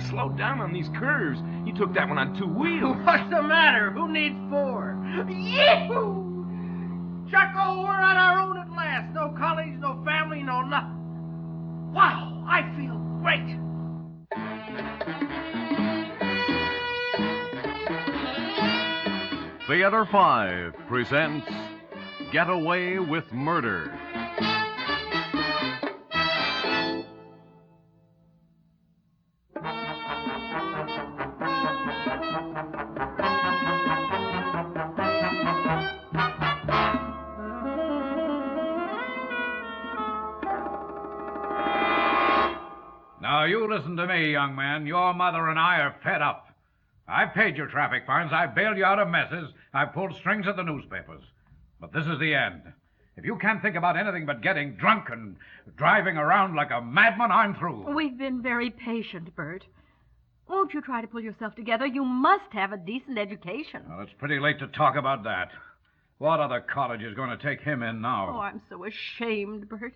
Slow down on these curves. You took that one on 2 wheels. What's the matter? Who needs 4? Yee-hoo! Chucko, we're on our own at last. No college, no family, no nothing. Wow, I feel great. Theater 5 presents Get Away with Murder. Now, you listen to me, young man. Your mother and I are fed up. I've paid your traffic fines. I've bailed you out of messes. I've pulled strings at the newspapers. But this is the end. If you can't think about anything but getting drunk and driving around like a madman, I'm through. We've been very patient, Bert. Won't you try to pull yourself together? You must have a decent education. Well, it's pretty late to talk about that. What other college is going to take him in now? Oh, I'm so ashamed, Bert.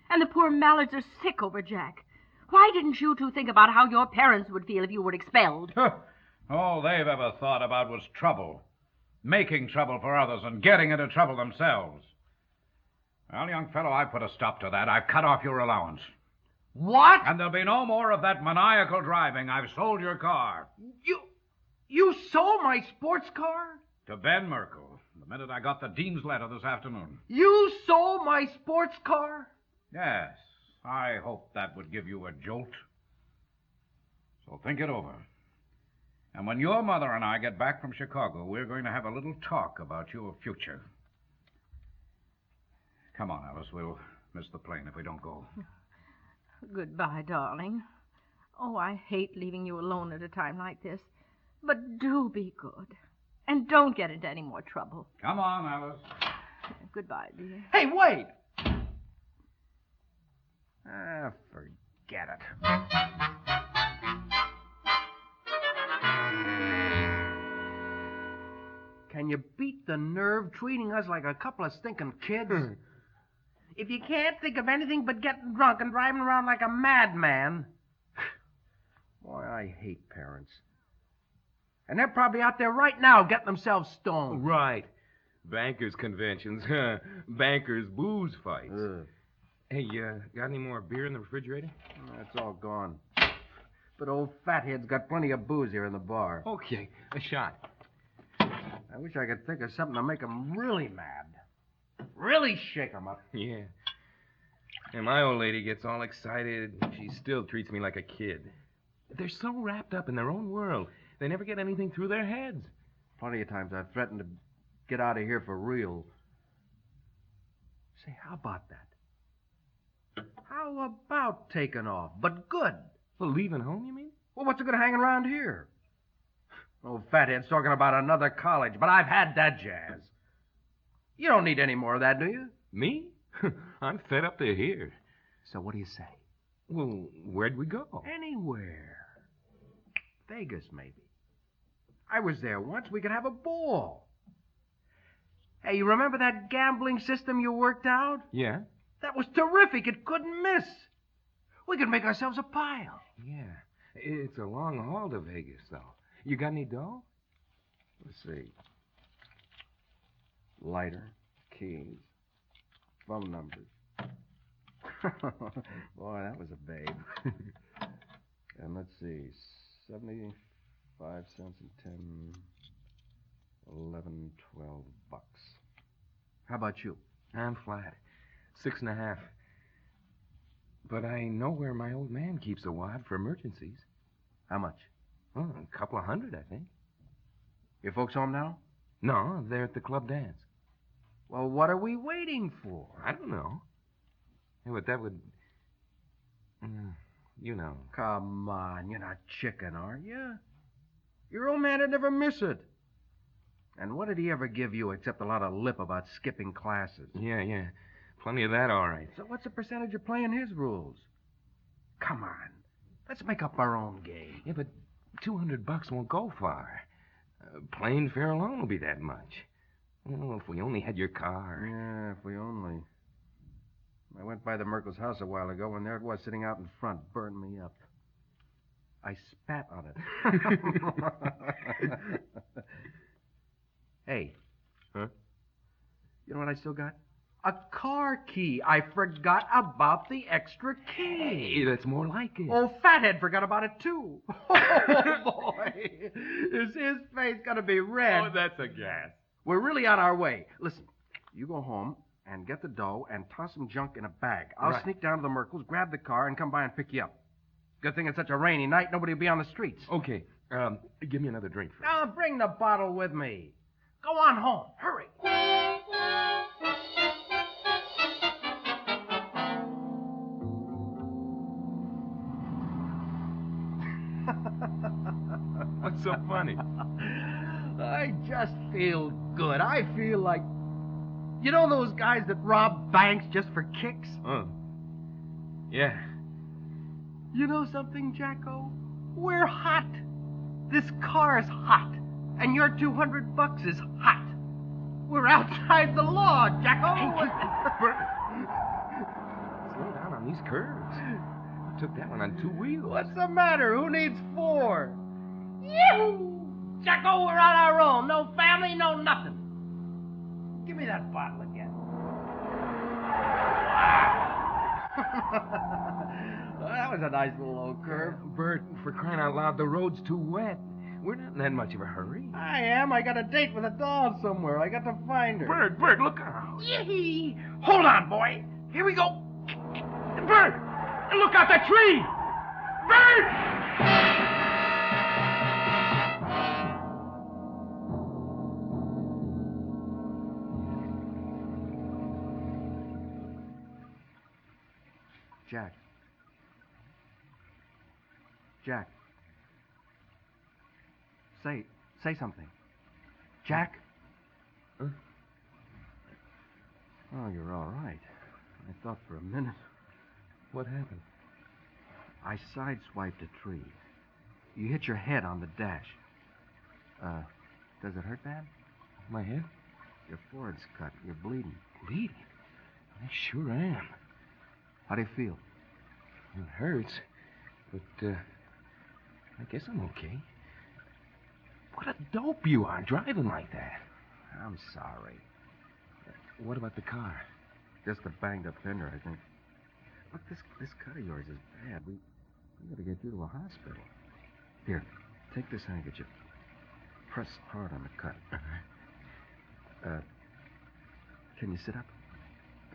And the poor Mallards are sick over Jack. Why didn't you two think about how your parents would feel if you were expelled? All they've ever thought about was trouble. Making trouble for others and getting into trouble themselves. Well, young fellow, I've put a stop to that. I've cut off your allowance. What? And there'll be no more of that maniacal driving. I've sold your car. You sold my sports car? To Ben Merkel, the minute I got the dean's letter this afternoon. You sold my sports car? Yes, I hoped that would give you a jolt. So think it over. And when your mother and I get back from Chicago, we're going to have a little talk about your future. Come on, Alice. We'll miss the plane if we don't go. Goodbye, darling. Oh, I hate leaving you alone at a time like this. But do be good. And don't get into any more trouble. Come on, Alice. Goodbye, dear. Hey, wait! Forget it. Can you beat the nerve treating us like a couple of stinking kids? If you can't think of anything but getting drunk and driving around like a madman... Boy, I hate parents. And they're probably out there right now getting themselves stoned. Right. Bankers' conventions. Bankers' booze fights. Hey, got any more beer in the refrigerator? That's all gone. But old fathead's got plenty of booze here in the bar. Okay, a shot. I wish I could think of something to make him really mad. Really shake him up. Yeah. And my old lady gets all excited. She still treats me like a kid. They're so wrapped up in their own world, they never get anything through their heads. Plenty of times I've threatened to get out of here for real. Say, how about that? How about taking off, but good? Well, leaving home, you mean? Well, what's it going to hang around here? Old fathead's talking about another college, but I've had that jazz. You don't need any more of that, do you? Me? I'm fed up to here. So what do you say? Well, where'd we go? Anywhere. Vegas, maybe. I was there once. We could have a ball. Hey, you remember that gambling system you worked out? Yeah? That was terrific. It couldn't miss. We could make ourselves a pile. Yeah. It's a long haul to Vegas, though. You got any dough? Let's see. Lighter, keys, phone numbers. Boy, that was a babe. And let's see. 75 cents and 11, 12 bucks. How about you? I'm flat. 6.5. But I know where my old man keeps a wad for emergencies. How much? Oh, a couple of $100, I think. Your folks home now? No, they're at the club dance. Well, what are we waiting for? I don't know. Yeah, but that would... you know. Come on, you're not chicken, are you? Your old man would never miss it. And what did he ever give you except a lot of lip about skipping classes? Yeah. Plenty of that, all right. So what's the percentage of playing his rules? Come on. Let's make up our own game. Yeah, but $200 won't go far. Plane fare alone will be that much. Oh, if we only had your car. Yeah, if we only. I went by the Merkel's house a while ago, and there it was sitting out in front, burning me up. I spat on it. Hey. Huh? You know what I still got? A car key. I forgot about the extra key. Hey, that's more like it. Old Fathead forgot about it, too. Oh, boy. Is his face going to be red? Oh, that's a gas. We're really on our way. Listen, you go home and get the dough and toss some junk in a bag. I'll Right. sneak down to the Merkles, grab the car, and come by and pick you up. Good thing it's such a rainy night, nobody will be on the streets. Okay, give me another drink first. Now, bring the bottle with me. Go on home. Hurry. What's so funny? I just feel good. I feel like... You know those guys that rob banks just for kicks? Yeah. You know something, Jacko? We're hot. This car's hot. And your $200 is hot. We're outside the law, Jacko. Slow down on these curves. I took that one on 2 wheels. What's the matter? Who needs 4? Yahoo! Jacko, we're on our own. No family, no nothing. Give me that bottle again. Well, that was a nice little old curve. Bert, for crying out loud, the road's too wet. We're not in that much of a hurry. I am. I got a date with a doll somewhere. I got to find her. Bert, look out. Yee! Hold on, boy. Here we go. Bert! Look out that tree! Bert! Jack. Jack. Say something. Jack? Huh? Oh, you're all right. I thought for a minute. What happened? I sideswiped a tree. You hit your head on the dash. Does it hurt bad? My head? Your forehead's cut. You're bleeding. Bleeding? I sure am. How do you feel? It hurts, but, I guess I'm okay. What a dope you are, driving like that. I'm sorry. What about the car? Just a banged up fender, I think. Look, this cut of yours is bad. We gotta get you to a hospital. Here, take this handkerchief. Press hard on the cut. Can you sit up?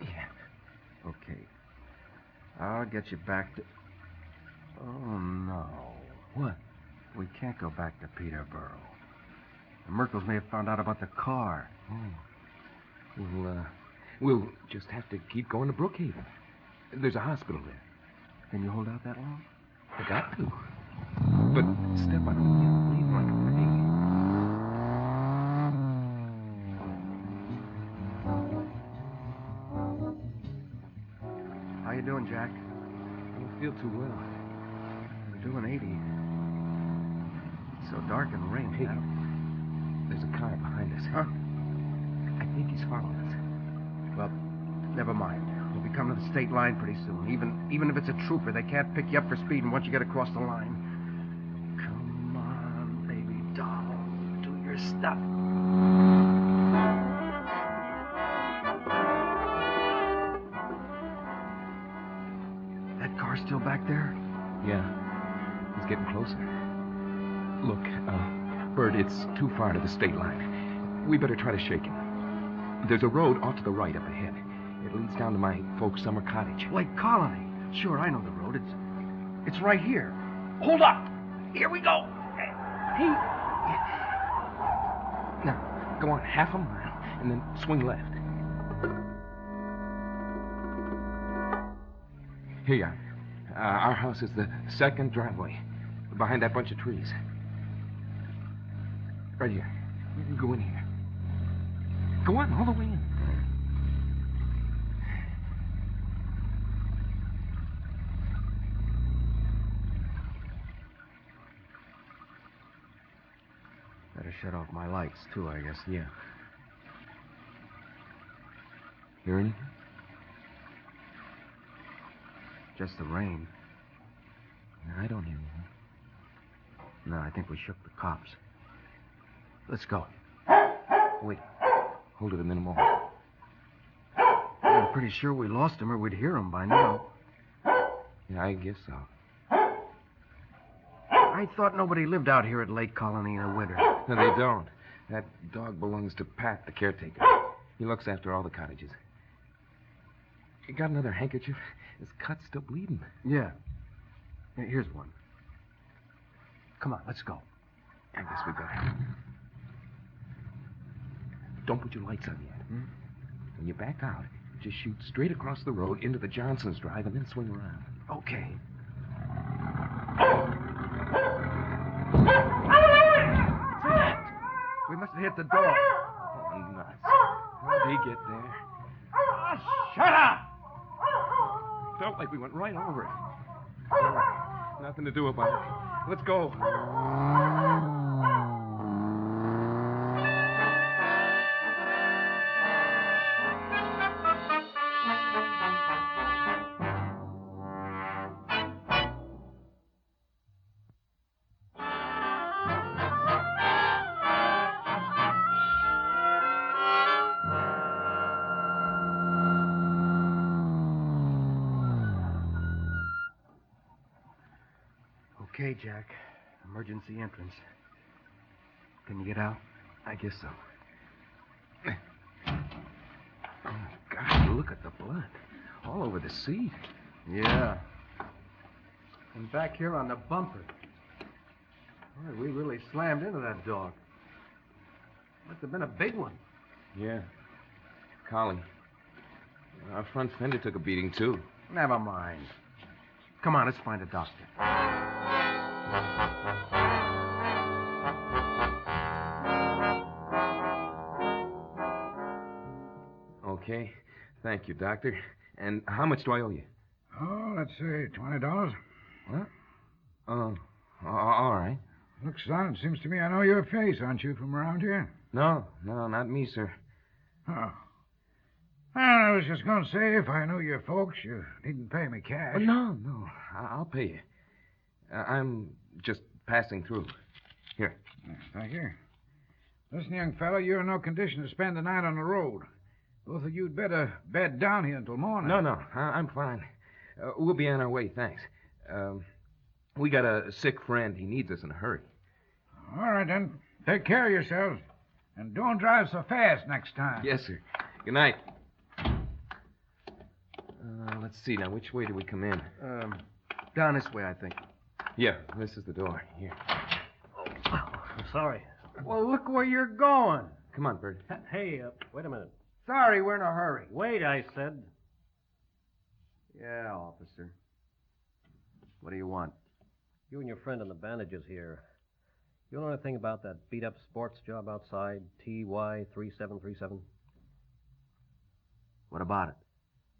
Yeah. Okay. I'll get you back to... Oh, no. What? We can't go back to Peterborough. The Merkles may have found out about the car. Oh. We'll just have to keep going to Brookhaven. There's a hospital there. Can you hold out that long? I got to. But step on it, you're bleeding like a pig. How you doing, Jack? I don't feel too well. I'm doing 80. It's so dark and rainy. Hey, there's a car behind us. Huh? I think he's following us. Well, never mind. We'll be coming to the state line pretty soon. Even if it's a trooper, they can't pick you up for speeding once you get across the line. Come on, baby doll. Do your stuff. That car's still back there? Yeah. He's getting closer. Look, Bert, it's too far to the state line. We better try to shake him. There's a road off to the right up ahead. It leads down to my folks' summer cottage. Lake Colony. Sure, I know the road. It's right here. Hold up. Here we go. Hey! Now, go on half a mile and then swing left. Here you are. Our house is the second driveway, behind that bunch of trees. Right here. Go in here. Go on, all the way in. Better shut off my lights, too, I guess. Yeah. Hear anything? Just the rain. I don't hear anything. No, I think we shook the cops. Let's go. Wait. Hold it a minute more. I'm pretty sure we lost him or we'd hear him by now. Yeah, I guess so. I thought nobody lived out here at Lake Colony in the winter. No, they don't. That dog belongs to Pat, the caretaker. He looks after all the cottages. You got another handkerchief? His cut's still bleeding. Yeah. Here's one. Come on, let's go. I guess we better. Don't put your lights on yet. When you back out, just shoot straight across the road into the Johnson's drive and then swing around. Okay. We must have hit the door. Oh, nuts. How'd he get there? Shut up! Felt like we went right over it. Nothing to do about it. Let's go. Okay, Jack. Emergency entrance. Can you get out? I guess so. Oh, God, look at the blood. All over the seat. Yeah. And back here on the bumper. Boy, we really slammed into that dog. Must have been a big one. Yeah. Collie. Our front fender took a beating, too. Never mind. Come on, let's find a doctor. Okay. Thank you, Doctor. And how much do I owe you? Oh, let's say $20. What? Oh, all right. Looks, son, it seems to me I know your face. Aren't you from around here? No, not me, sir. Oh. Well, I was just going to say, if I knew your folks, you needn't pay me cash. Oh, no. I'll pay you. I'm just passing through. Here. Thank you. Listen, young fellow, you're in no condition to spend the night on the road. Both of you'd better bed down here until morning. No, I'm fine. We'll be on our way, thanks. We got a sick friend. He needs us in a hurry. All right, then. Take care of yourselves. And don't drive so fast next time. Yes, sir. Good night. Let's see now. Which way do we come in? Down this way, I think. Yeah, this is the door. Here. I'm sorry. Well, look where you're going. Come on, Bert. Hey, wait a minute. Sorry, we're in a hurry. Wait, I said. Yeah, officer. What do you want? You and your friend in the bandages here. You know anything about that beat-up sports job outside, TY3737? What about it?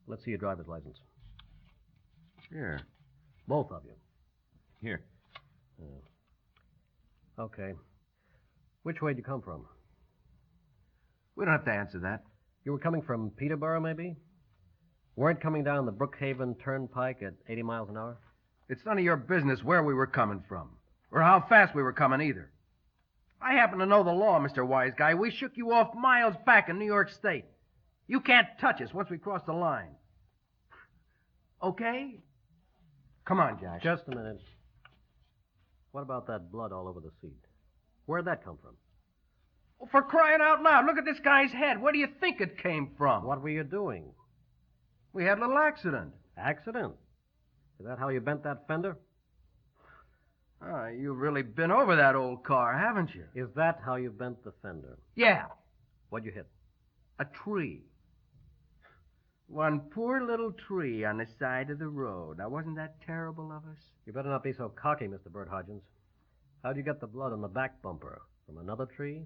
Let's see your driver's license. Here. Both of you. Here. Okay. Which way'd you come from? We don't have to answer that. You were coming from Peterborough, maybe? Weren't coming down the Brookhaven Turnpike at 80 miles an hour? It's none of your business where we were coming from. Or how fast we were coming, either. I happen to know the law, Mr. Wise Guy. We shook you off miles back in New York State. You can't touch us once we cross the line. Okay? Come on, Josh. Just a minute. What about that blood all over the seat? Where'd that come from? Well, for crying out loud, look at this guy's head. Where do you think it came from? What were you doing? We had a little accident. Accident? Is that how you bent that fender? You've really been over that old car, haven't you? Is that how you bent the fender? Yeah, What'd you hit? a tree. One poor little tree on the side of the road. Now, wasn't that terrible of us? You better not be so cocky, Mr. Bert Hodgins. How'd you get the blood on the back bumper? From another tree?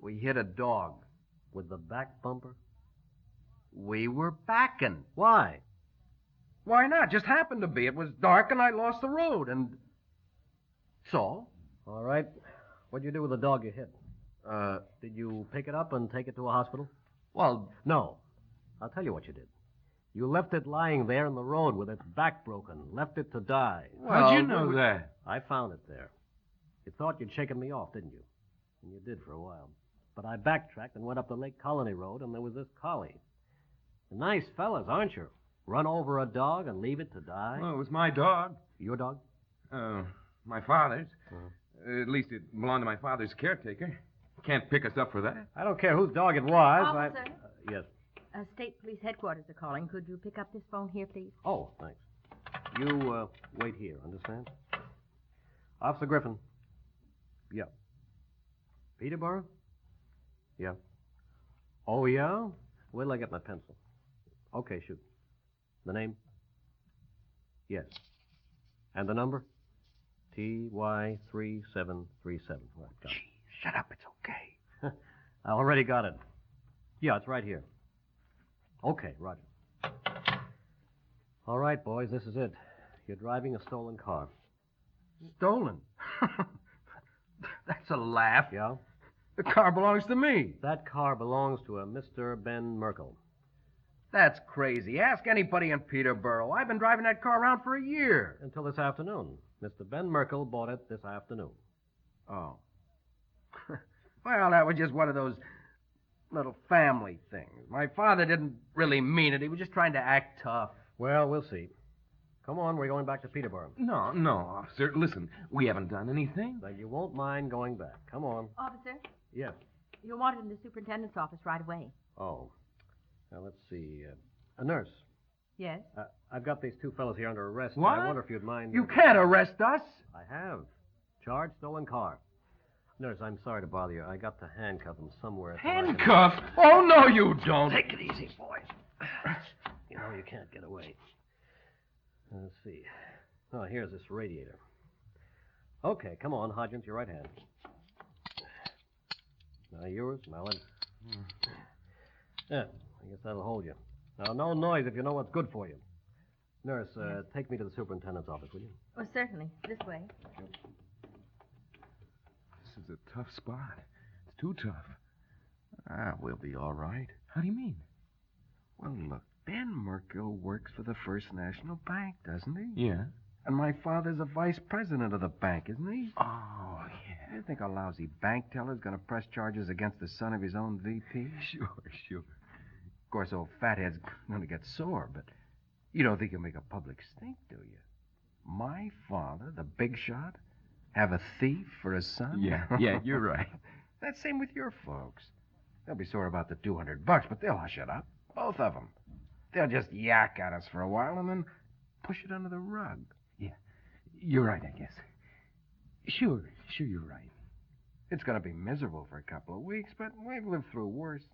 We hit a dog. With the back bumper? We were backing. Why? Why not? Just happened to be. It was dark and I lost the road, and... So? All right. What'd you do with the dog you hit? Did you pick it up and take it to a hospital? Well... No. I'll tell you what you did. You left it lying there in the road with its back broken. Left it to die. How'd you know that? I found it there. You thought you'd shaken me off, didn't you? And you did for a while. But I backtracked and went up the Lake Colony Road, and there was this collie. Nice fellas, aren't you? Run over a dog and leave it to die? Well, it was my dog. Your dog? My father's. At least it belonged to my father's caretaker. Can't pick us up for that. I don't care whose dog it was. Officer? Yes. State Police Headquarters are calling. Could you pick up this phone here, please? Oh, thanks. You, wait here, understand? Officer Griffin. Yeah. Peterborough? Yeah. Oh, yeah? Wait till I get my pencil. Okay, shoot. The name? Yes. And the number? TY3737. Right, got it. Shut up. It's okay. I already got it. Yeah, it's right here. Okay, Roger. All right, boys, this is it. You're driving a stolen car. Stolen? That's a laugh. Yeah? The car belongs to me. That car belongs to a Mr. Ben Merkel. That's crazy. Ask anybody in Peterborough. I've been driving that car around for a year. Until this afternoon. Mr. Ben Merkel bought it this afternoon. Oh. Well, that was just one of those little family things. My father didn't really mean it. He was just trying to act tough. Well, we'll see. Come on, we're going back to Peterborough. No, officer. Listen, we haven't done anything. Then you won't mind going back. Come on. Officer, Yes. you're wanted in the superintendent's office right away. Oh. Now, let's see. A nurse. Yes? I've got these two fellows here under arrest. What? I wonder if you'd mind... You can't arrest us. I have. Charge stolen car. Nurse, I'm sorry to bother you. I got to handcuff them somewhere. Handcuff? Oh, no, you don't. Take it easy, boy. You know you can't get away. Let's see. Oh, here's this radiator. Okay, come on, Hodgins, your right hand. Now yours, Mallard. Yeah, I guess that'll hold you. Now, no noise if you know what's good for you. Nurse, take me to the superintendent's office, will you? Oh, certainly. This way. This is a tough spot. It's too tough. We'll be all right. How do you mean? Well, look, Ben Merkel works for the First National Bank, doesn't he? Yeah. And my father's a vice president of the bank, isn't he? Oh, yeah. You think a lousy bank teller's going to press charges against the son of his own VP? Sure. Of course, old fathead's going to get sore, but you don't think he'll make a public stink, do you? My father, the big shot, have a thief for a son? Yeah, you're right. That's same with your folks. They'll be sore about the $200, but they'll hush it up. Both of them. They'll just yak at us for a while and then push it under the rug. Yeah, you're right, I guess. Sure, you're right. It's going to be miserable for a couple of weeks, but we've lived through worse.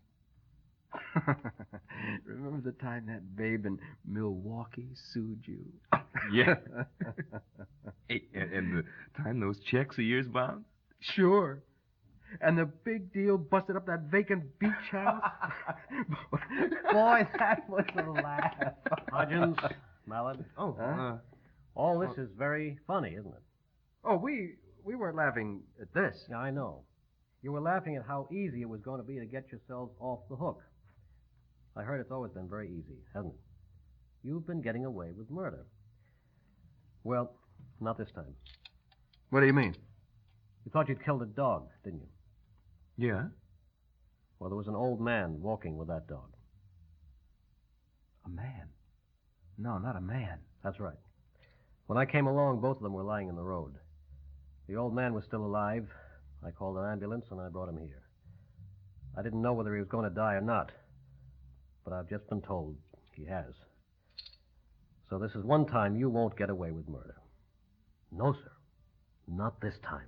Remember the time that babe in Milwaukee sued you? Yeah. Hey, and the time those checks of yours bounced? Sure. And the big deal busted up that vacant beach house? Boy, that was a laugh. Hodgins, Mallard. Oh, All this is very funny, isn't it? Oh, we weren't laughing at this. Yeah, I know. You were laughing at how easy it was going to be to get yourselves off the hook. I heard it's always been very easy, hasn't it? You've been getting away with murder. Well, not this time. What do you mean? You thought you'd killed a dog, didn't you? Yeah. Well, there was an old man walking with that dog. A man? No, not a man. That's right. When I came along, both of them were lying in the road. The old man was still alive. I called an ambulance and I brought him here. I didn't know whether he was going to die or not, but I've just been told he has. So this is one time you won't get away with murder. No, sir. Not this time.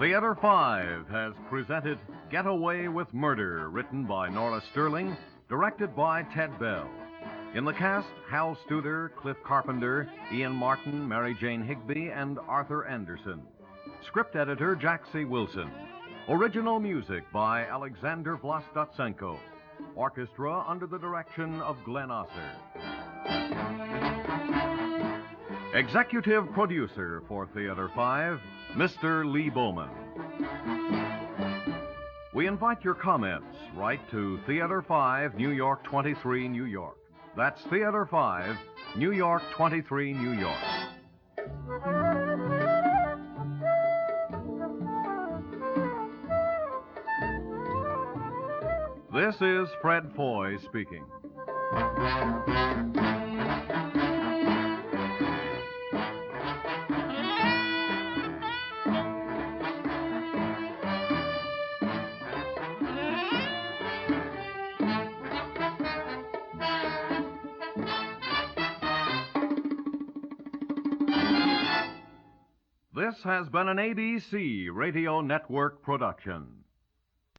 Theater 5 has presented Get Away with Murder, written by Nora Stirling, directed by Ted Bell. In the cast, Hal Studer, Cliff Carpenter, Ian Martin, Mary Jane Higby, and Arthur Anderson. Script editor, Jack C. Wilson. Original music by Alexander Vlastotsenko. Orchestra under the direction of Glenn Osser. Executive producer for Theater 5, Mr. Lee Bowman. We invite your comments. Write to Theater 5, New York 23, New York. That's Theater 5, New York 23, New York. This is Fred Foy speaking. This has been an ABC Radio Network production.